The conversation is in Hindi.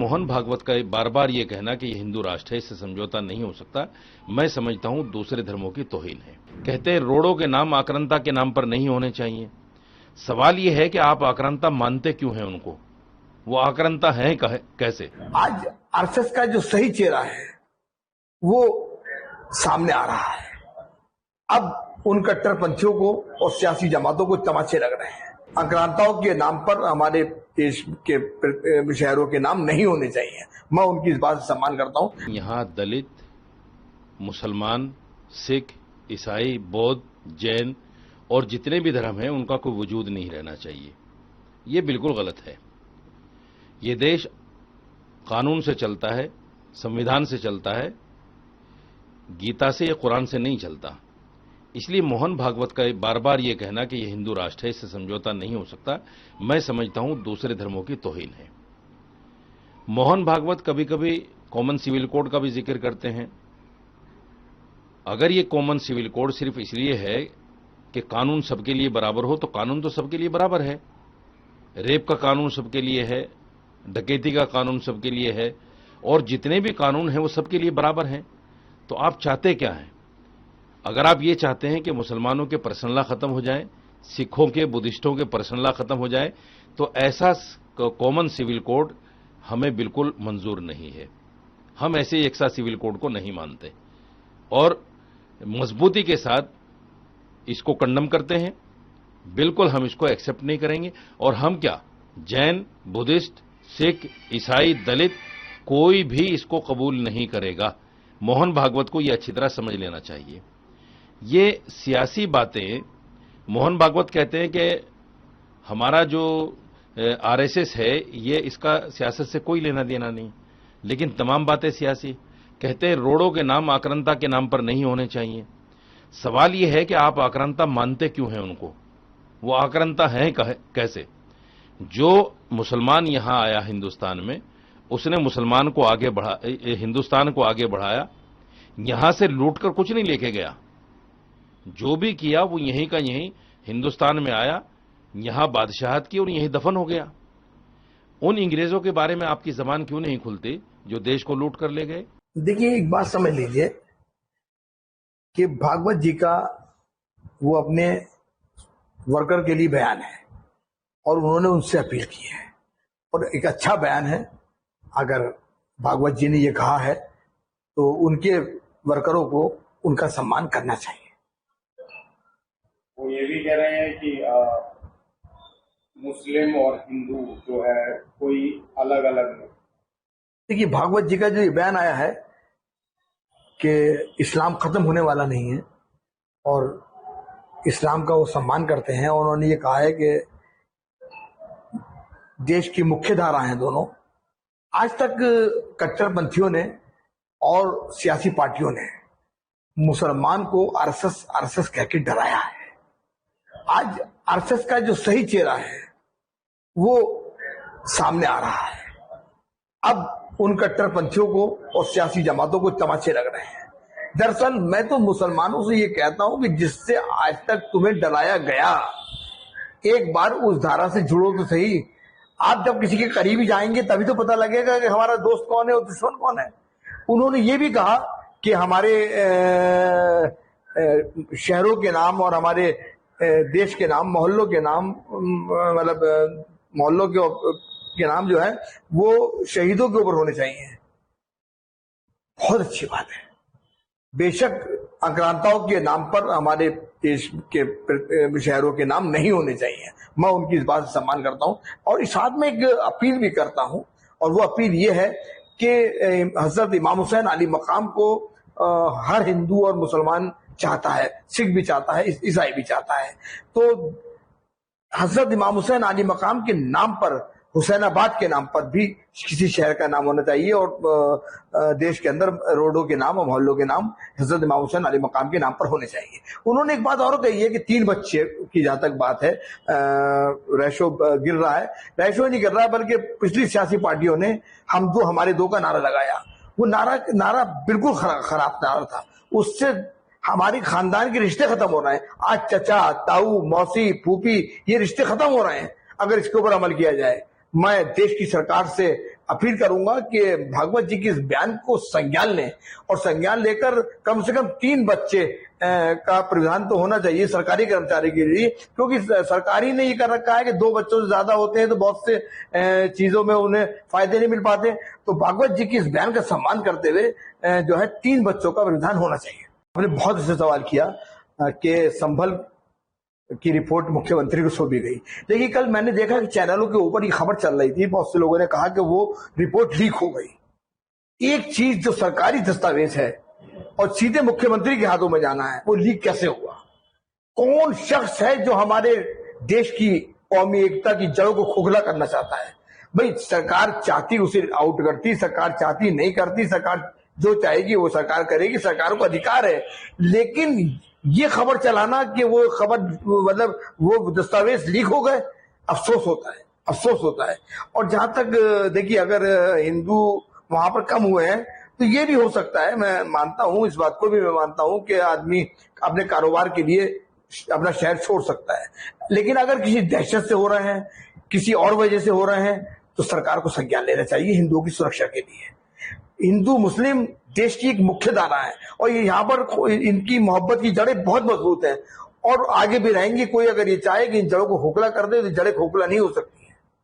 मोहन भागवत का बार बार ये कहना कि ये हिंदू राष्ट्र है, इससे समझौता नहीं हो सकता, मैं समझता हूं दूसरे धर्मों की तौहीन है। कहते हैं रोड़ों के नाम आक्रांता के नाम पर नहीं होने चाहिए। सवाल ये है कि आप आक्रांता मानते क्यों हैं उनको? वो आक्रांता हैं कैसे? आज आरएसएस का जो सही चेहरा है वो सामने आ रहा है। अब उन कट्टरपंथियों को और सियासी जमातों को तमाचे लग रहे हैं। आक्रांताओं के नाम पर हमारे देश के शहरों के नाम नहीं होने चाहिए। मैं उनकी इस बात से सम्मान करता हूं। यहां दलित, मुसलमान, सिख, ईसाई, बौद्ध, जैन और जितने भी धर्म हैं उनका कोई वजूद नहीं रहना चाहिए। ये बिल्कुल गलत है। ये देश कानून से चलता है, संविधान से चलता है, गीता से या कुरान से नहीं चलता। इसलिए मोहन भागवत का बार बार ये कहना कि ये हिंदू राष्ट्र है, इससे समझौता नहीं हो सकता, मैं समझता हूं दूसरे धर्मों की तौहीन है। मोहन भागवत कभी कभी कॉमन सिविल कोड का भी जिक्र करते हैं। अगर ये कॉमन सिविल कोड सिर्फ इसलिए है कि कानून सबके लिए बराबर हो, तो कानून तो सबके लिए बराबर है। रेप का कानून सबके लिए है, डकैती का कानून सबके लिए है, और जितने भी कानून हैं वो सबके लिए बराबर हैं। तो आप चाहते क्या हैं? अगर आप ये चाहते हैं कि मुसलमानों के पर्सनल लॉ खत्म हो जाए, सिखों के, बुद्धिस्टों के पर्सनल लॉ खत्म हो जाए, तो ऐसा कॉमन सिविल कोड हमें बिल्कुल मंजूर नहीं है। हम ऐसे एक सा सिविल कोड को नहीं मानते और मजबूती के साथ इसको कंडम करते हैं। बिल्कुल हम इसको एक्सेप्ट नहीं करेंगे। और हम क्या, जैन, बुद्धिस्ट, सिख, ईसाई, दलित, कोई भी इसको कबूल नहीं करेगा। मोहन भागवत को यह अच्छी तरह समझ लेना चाहिए। ये सियासी बातें, मोहन भागवत कहते हैं कि हमारा जो आरएसएस है ये इसका सियासत से कोई लेना देना नहीं, लेकिन तमाम बातें सियासी। कहते हैं रोड़ों के नाम आक्रांता के नाम पर नहीं होने चाहिए। सवाल ये है कि आप आक्रांता मानते क्यों हैं उनको? वो आक्रांता हैं कैसे? जो मुसलमान यहां आया हिंदुस्तान में, उसने मुसलमान को आगे बढ़ा, हिंदुस्तान को आगे बढ़ाया। यहां से लूटकर कुछ नहीं लेके गया। जो भी किया वो यहीं का यहीं हिंदुस्तान में आया, यहां बादशाहत की और यहीं दफन हो गया। उन अंग्रेजों के बारे में आपकी जबान क्यों नहीं खुलती जो देश को लूट कर ले गए? देखिए, एक बात समझ लीजिए कि भागवत जी का वो अपने वर्कर के लिए बयान है और उन्होंने उनसे अपील की है, और एक अच्छा बयान है। अगर भागवत जी ने ये कहा है तो उनके वर्करों को उनका सम्मान करना चाहिए। वो ये भी कह रहे हैं कि मुस्लिम और हिंदू जो है कोई अलग अलग नहीं। देखिए, भागवत जी का जो बयान आया है कि इस्लाम खत्म होने वाला नहीं है और इस्लाम का वो सम्मान करते हैं, और उन्होंने ये कहा है कि देश की मुख्य धारा हैं दोनों। आज तक कट्टरपंथियों ने और सियासी पार्टियों ने मुसलमान को आरएसएस कह के डराया है। आज आरएसएस का जो सही चेहरा है वो सामने आ रहा है। अब उन कट्टरपंथियों को और सियासी जमातों को तमाचे लग रहे हैं। दरअसल मैं तो मुसलमानों से ये कहता हूं कि जिससे आज तक तुम्हें डराया गया, एक बार उस धारा से जुड़ो तो सही। आप जब किसी के करीब ही जाएंगे तभी तो पता लगेगा कि हमारा दोस्त कौन है और दुश्मन कौन है। उन्होंने ये भी कहा कि हमारे शहरों के नाम और हमारे देश के नाम, मोहल्लों के नाम, मतलब मोहल्लों के नाम जो है वो शहीदों के ऊपर होने चाहिए। बहुत अच्छी बात है। बेशक आक्रांताओं के नाम पर हमारे देश के शहरों के नाम नहीं होने चाहिए। मैं उनकी इस बात से सम्मान करता हूं और साथ में एक अपील भी करता हूं, और वो अपील ये है कि हजरत इमाम हुसैन अली मकाम को हर हिंदू और मुसलमान चाहता है, सिख भी चाहता है, ईसाई भी चाहता है। तो हजरत इमाम हुसैन अली मकाम के नाम पर, हुसैनाबाद के नाम पर भी किसी शहर का नाम होना चाहिए, और देश के अंदर रोडों के नाम और मोहल्लों के नाम हजरत इमाम हुसैन अली मकाम के नाम पर होने चाहिए। उन्होंने एक बात और कही है कि 3 बच्चे की जहां तक बात है, रेशो गिर रहा है, रेशो नहीं गिर रहा है, बल्कि पिछली सियासी पार्टियों ने हम दो हमारे दो का नारा लगाया। वो नारा बिल्कुल खराब नारा था। उससे हमारी खानदान के रिश्ते खत्म हो रहे हैं। आज चचा, ताऊ, मौसी, फूफी, ये रिश्ते खत्म हो रहे हैं अगर इसके ऊपर अमल किया जाए। मैं देश की सरकार से अपील करूंगा कि भागवत जी की इस बयान को संज्ञान लें और संज्ञान लेकर कम से कम 3 बच्चे का प्रावधान तो होना चाहिए सरकारी कर्मचारी के लिए, क्योंकि सरकारी ने ये कर रखा है कि 2 बच्चों से ज्यादा होते हैं तो बहुत से चीजों में उन्हें फायदे नहीं मिल पाते। तो भागवत जी की इस बयान का सम्मान करते हुए जो है 3 बच्चों का प्रावधान होना चाहिए। हमने बहुत से सवाल किया कि संभल की रिपोर्ट मुख्यमंत्री को सौंपी गई, लेकिन कल मैंने देखा कि चैनलों के ऊपर ये खबर चल रही थी, बहुत से लोगों ने कहा कि वो रिपोर्ट लीक हो गई। एक चीज जो सरकारी दस्तावेज है और सीधे मुख्यमंत्री के हाथों में जाना है, वो लीक कैसे हुआ? कौन शख्स है जो हमारे देश की कौमी एकता की जड़ों को खोखला करना चाहता है? भाई सरकार चाहती उसे आउट करती, सरकार चाहती नहीं करती, सरकार जो चाहेगी वो सरकार करेगी, सरकार को अधिकार है। लेकिन ये खबर चलाना कि वो खबर मतलब वो दस्तावेज लीक हो गए, अफसोस होता है, अफसोस होता है। और जहां तक देखिए, अगर हिंदू वहां पर कम हुए हैं तो ये भी हो सकता है, मैं मानता हूं, इस बात को भी मैं मानता हूं कि आदमी अपने कारोबार के लिए अपना शहर छोड़ सकता है। लेकिन अगर किसी दहशत से हो रहे हैं, किसी और वजह से हो रहे हैं, तो सरकार को संज्ञान लेना चाहिए हिंदुओं की सुरक्षा के लिए। हिंदू मुस्लिम देश की एक मुख्य धारा है और यहाँ पर इनकी मोहब्बत की जड़ें बहुत मजबूत हैं और आगे भी रहेंगी। कोई अगर ये चाहे कि इन जड़ों को खोखला कर दे तो जड़ें खोखला नहीं हो सकती।